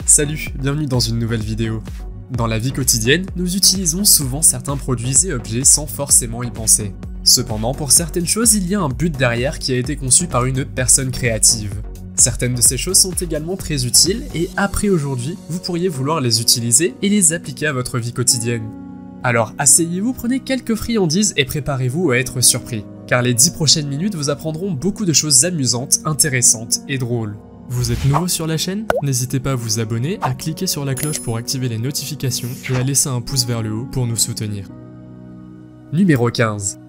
Salut, bienvenue dans une nouvelle vidéo. Dans la vie quotidienne, nous utilisons souvent certains produits et objets sans forcément y penser. Cependant, pour certaines choses, il y a un but derrière qui a été conçu par une personne créative. Certaines de ces choses sont également très utiles et après aujourd'hui, vous pourriez vouloir les utiliser et les appliquer à votre vie quotidienne. Alors asseyez-vous, prenez quelques friandises et préparez-vous à être surpris, car les 10 prochaines minutes vous apprendront beaucoup de choses amusantes, intéressantes et drôles. Vous êtes nouveau sur la chaîne? N'hésitez pas à vous abonner, à cliquer sur la cloche pour activer les notifications et à laisser un pouce vers le haut pour nous soutenir. Numéro 15.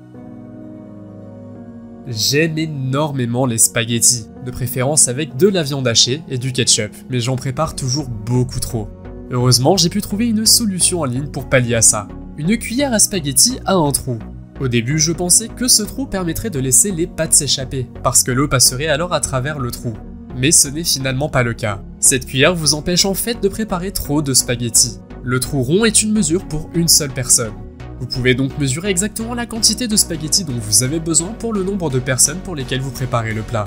J'aime énormément les spaghettis, de préférence avec de la viande hachée et du ketchup, mais j'en prépare toujours beaucoup trop. Heureusement, j'ai pu trouver une solution en ligne pour pallier à ça. Une cuillère à spaghettis a un trou. Au début, je pensais que ce trou permettrait de laisser les pâtes s'échapper, parce que l'eau passerait alors à travers le trou. Mais ce n'est finalement pas le cas. Cette cuillère vous empêche en fait de préparer trop de spaghettis. Le trou rond est une mesure pour une seule personne. Vous pouvez donc mesurer exactement la quantité de spaghettis dont vous avez besoin pour le nombre de personnes pour lesquelles vous préparez le plat.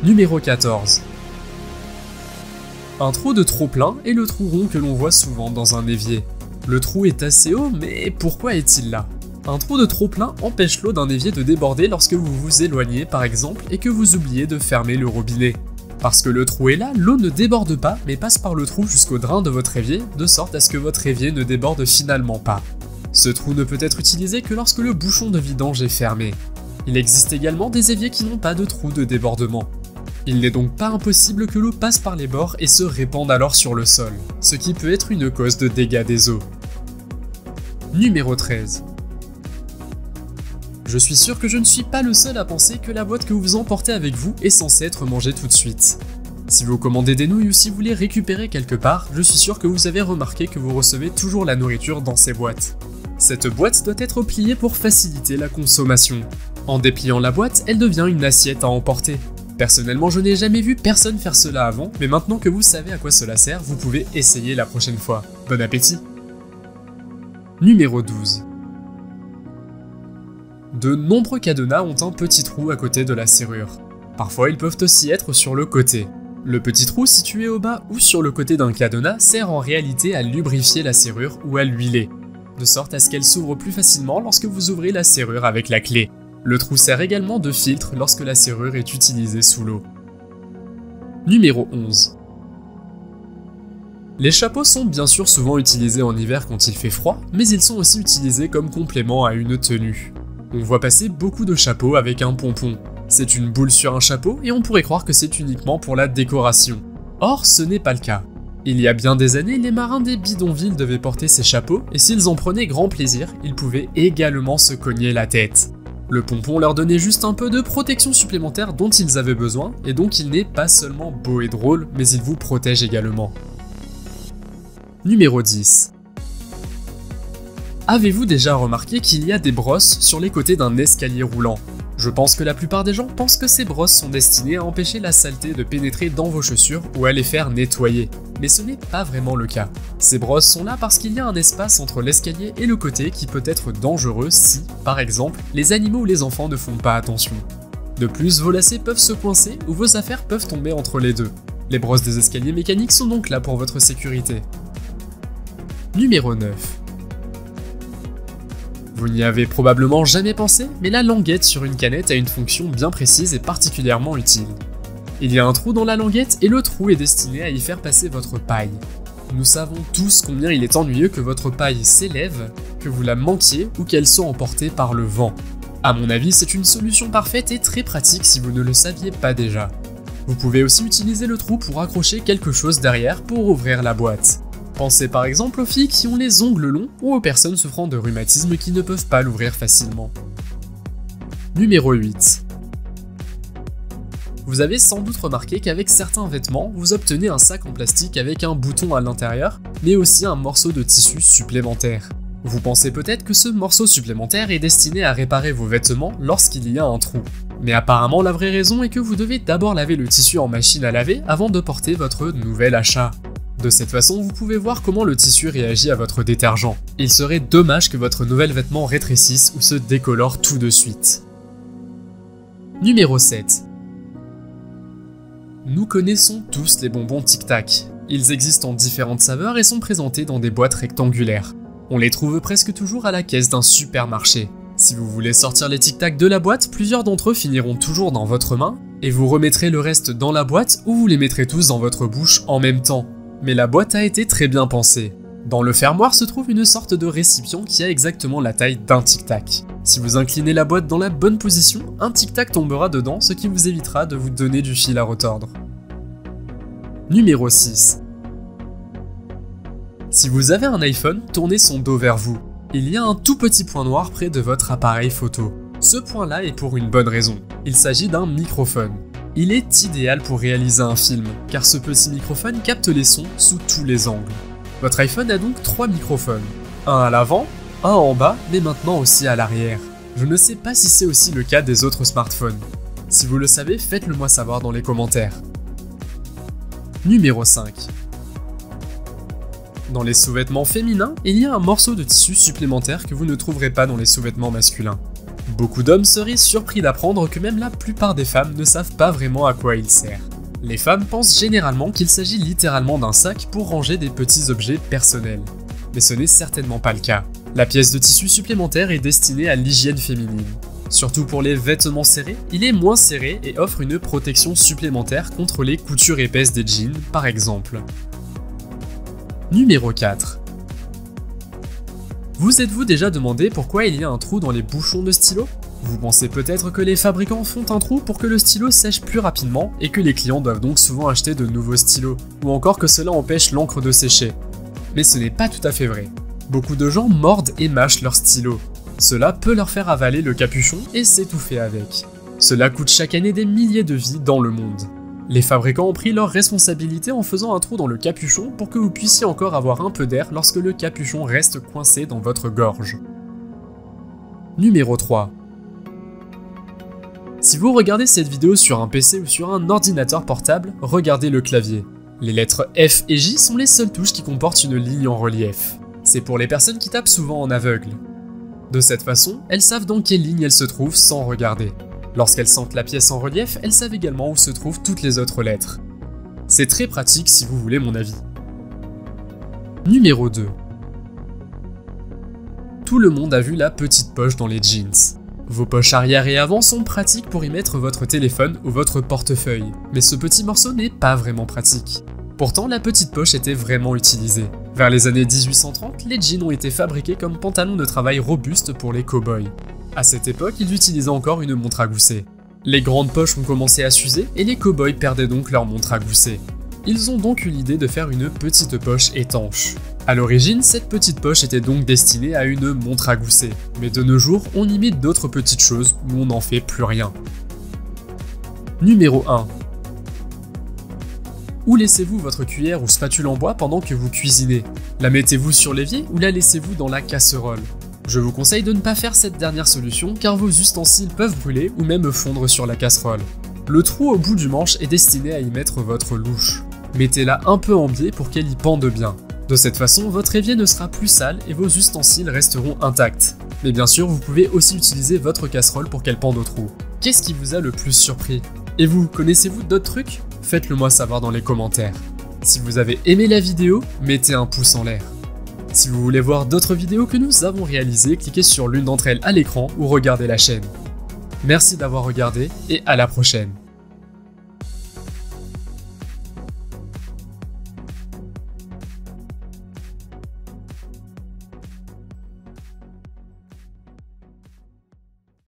Numéro 14. Un trou de trop plein est le trou rond que l'on voit souvent dans un évier. Le trou est assez haut, mais pourquoi est-il là? Un trou de trop plein empêche l'eau d'un évier de déborder lorsque vous vous éloignez par exemple et que vous oubliez de fermer le robinet. Parce que le trou est là, l'eau ne déborde pas mais passe par le trou jusqu'au drain de votre évier, de sorte à ce que votre évier ne déborde finalement pas. Ce trou ne peut être utilisé que lorsque le bouchon de vidange est fermé. Il existe également des éviers qui n'ont pas de trou de débordement. Il n'est donc pas impossible que l'eau passe par les bords et se répande alors sur le sol, ce qui peut être une cause de dégâts des eaux. Numéro 13. Je suis sûr que je ne suis pas le seul à penser que la boîte que vous emportez avec vous est censée être mangée tout de suite. Si vous commandez des nouilles ou si vous les récupérez quelque part, je suis sûr que vous avez remarqué que vous recevez toujours la nourriture dans ces boîtes. Cette boîte doit être pliée pour faciliter la consommation. En dépliant la boîte, elle devient une assiette à emporter. Personnellement, je n'ai jamais vu personne faire cela avant, mais maintenant que vous savez à quoi cela sert, vous pouvez essayer la prochaine fois. Bon appétit! Numéro 12. De nombreux cadenas ont un petit trou à côté de la serrure. Parfois, ils peuvent aussi être sur le côté. Le petit trou situé au bas ou sur le côté d'un cadenas sert en réalité à lubrifier la serrure ou à l'huiler, de sorte à ce qu'elle s'ouvre plus facilement lorsque vous ouvrez la serrure avec la clé. Le trou sert également de filtre lorsque la serrure est utilisée sous l'eau. Numéro 11. Les chapeaux sont bien sûr souvent utilisés en hiver quand il fait froid, mais ils sont aussi utilisés comme complément à une tenue. On voit passer beaucoup de chapeaux avec un pompon. C'est une boule sur un chapeau et on pourrait croire que c'est uniquement pour la décoration. Or, ce n'est pas le cas. Il y a bien des années, les marins des bidonvilles devaient porter ces chapeaux et s'ils en prenaient grand plaisir, ils pouvaient également se cogner la tête. Le pompon leur donnait juste un peu de protection supplémentaire dont ils avaient besoin et donc il n'est pas seulement beau et drôle, mais il vous protège également. Numéro 10. Avez-vous déjà remarqué qu'il y a des brosses sur les côtés d'un escalier roulant? Je pense que la plupart des gens pensent que ces brosses sont destinées à empêcher la saleté de pénétrer dans vos chaussures ou à les faire nettoyer. Mais ce n'est pas vraiment le cas. Ces brosses sont là parce qu'il y a un espace entre l'escalier et le côté qui peut être dangereux si, par exemple, les animaux ou les enfants ne font pas attention. De plus, vos lacets peuvent se coincer ou vos affaires peuvent tomber entre les deux. Les brosses des escaliers mécaniques sont donc là pour votre sécurité. Numéro 9. Vous n'y avez probablement jamais pensé, mais la languette sur une canette a une fonction bien précise et particulièrement utile. Il y a un trou dans la languette et le trou est destiné à y faire passer votre paille. Nous savons tous combien il est ennuyeux que votre paille s'élève, que vous la manquiez ou qu'elle soit emportée par le vent. À mon avis, c'est une solution parfaite et très pratique si vous ne le saviez pas déjà. Vous pouvez aussi utiliser le trou pour accrocher quelque chose derrière pour ouvrir la boîte. Pensez par exemple aux filles qui ont les ongles longs ou aux personnes souffrant de rhumatisme qui ne peuvent pas l'ouvrir facilement. Numéro 8. Vous avez sans doute remarqué qu'avec certains vêtements, vous obtenez un sac en plastique avec un bouton à l'intérieur, mais aussi un morceau de tissu supplémentaire. Vous pensez peut-être que ce morceau supplémentaire est destiné à réparer vos vêtements lorsqu'il y a un trou. Mais apparemment la vraie raison est que vous devez d'abord laver le tissu en machine à laver avant de porter votre nouvel achat. De cette façon, vous pouvez voir comment le tissu réagit à votre détergent. Il serait dommage que votre nouvel vêtement rétrécisse ou se décolore tout de suite. Numéro 7. Nous connaissons tous les bonbons Tic Tac. Ils existent en différentes saveurs et sont présentés dans des boîtes rectangulaires. On les trouve presque toujours à la caisse d'un supermarché. Si vous voulez sortir les Tic Tac de la boîte, plusieurs d'entre eux finiront toujours dans votre main, et vous remettrez le reste dans la boîte ou vous les mettrez tous dans votre bouche en même temps. Mais la boîte a été très bien pensée. Dans le fermoir se trouve une sorte de récipient qui a exactement la taille d'un Tic Tac. Si vous inclinez la boîte dans la bonne position, un Tic Tac tombera dedans, ce qui vous évitera de vous donner du fil à retordre. Numéro 6. Si vous avez un iPhone, tournez son dos vers vous. Il y a un tout petit point noir près de votre appareil photo. Ce point-là est pour une bonne raison. Il s'agit d'un microphone. Il est idéal pour réaliser un film, car ce petit microphone capte les sons sous tous les angles. Votre iPhone a donc 3 microphones. Un à l'avant, un en bas, mais maintenant aussi à l'arrière. Je ne sais pas si c'est aussi le cas des autres smartphones. Si vous le savez, faites-le moi savoir dans les commentaires. Numéro 5. Dans les sous-vêtements féminins, il y a un morceau de tissu supplémentaire que vous ne trouverez pas dans les sous-vêtements masculins. Beaucoup d'hommes seraient surpris d'apprendre que même la plupart des femmes ne savent pas vraiment à quoi il sert. Les femmes pensent généralement qu'il s'agit littéralement d'un sac pour ranger des petits objets personnels. Mais ce n'est certainement pas le cas. La pièce de tissu supplémentaire est destinée à l'hygiène féminine. Surtout pour les vêtements serrés, il est moins serré et offre une protection supplémentaire contre les coutures épaisses des jeans, par exemple. Numéro 4. Vous êtes-vous déjà demandé pourquoi il y a un trou dans les bouchons de stylo? Vous pensez peut-être que les fabricants font un trou pour que le stylo sèche plus rapidement et que les clients doivent donc souvent acheter de nouveaux stylos, ou encore que cela empêche l'encre de sécher. Mais ce n'est pas tout à fait vrai. Beaucoup de gens mordent et mâchent leur stylo. Cela peut leur faire avaler le capuchon et s'étouffer avec. Cela coûte chaque année des milliers de vies dans le monde. Les fabricants ont pris leur responsabilité en faisant un trou dans le capuchon pour que vous puissiez encore avoir un peu d'air lorsque le capuchon reste coincé dans votre gorge. Numéro 3. Si vous regardez cette vidéo sur un PC ou sur un ordinateur portable, regardez le clavier. Les lettres F et J sont les seules touches qui comportent une ligne en relief. C'est pour les personnes qui tapent souvent en aveugle. De cette façon, elles savent dans quelle ligne elles se trouvent sans regarder. Lorsqu'elles sentent la pièce en relief, elles savent également où se trouvent toutes les autres lettres. C'est très pratique si vous voulez mon avis. Numéro 2. Tout le monde a vu la petite poche dans les jeans. Vos poches arrière et avant sont pratiques pour y mettre votre téléphone ou votre portefeuille, mais ce petit morceau n'est pas vraiment pratique. Pourtant, la petite poche était vraiment utilisée. Vers les années 1830, les jeans ont été fabriqués comme pantalons de travail robustes pour les cow-boys. À cette époque, ils utilisaient encore une montre à gousset. Les grandes poches ont commencé à s'user et les cow-boys perdaient donc leur montre à gousset. Ils ont donc eu l'idée de faire une petite poche étanche. À l'origine, cette petite poche était donc destinée à une montre à gousset, mais de nos jours, on y met d'autres petites choses où on n'en fait plus rien. Numéro 1. Où laissez-vous votre cuillère ou spatule en bois pendant que vous cuisinez? La mettez-vous sur l'évier ou la laissez-vous dans la casserole? Je vous conseille de ne pas faire cette dernière solution car vos ustensiles peuvent brûler ou même fondre sur la casserole. Le trou au bout du manche est destiné à y mettre votre louche. Mettez-la un peu en biais pour qu'elle y pende bien. De cette façon, votre évier ne sera plus sale et vos ustensiles resteront intacts. Mais bien sûr, vous pouvez aussi utiliser votre casserole pour qu'elle pende au trou. Qu'est-ce qui vous a le plus surpris? Et vous, connaissez-vous d'autres trucs? Faites-le moi savoir dans les commentaires. Si vous avez aimé la vidéo, mettez un pouce en l'air. Si vous voulez voir d'autres vidéos que nous avons réalisées, cliquez sur l'une d'entre elles à l'écran ou regardez la chaîne. Merci d'avoir regardé et à la prochaine.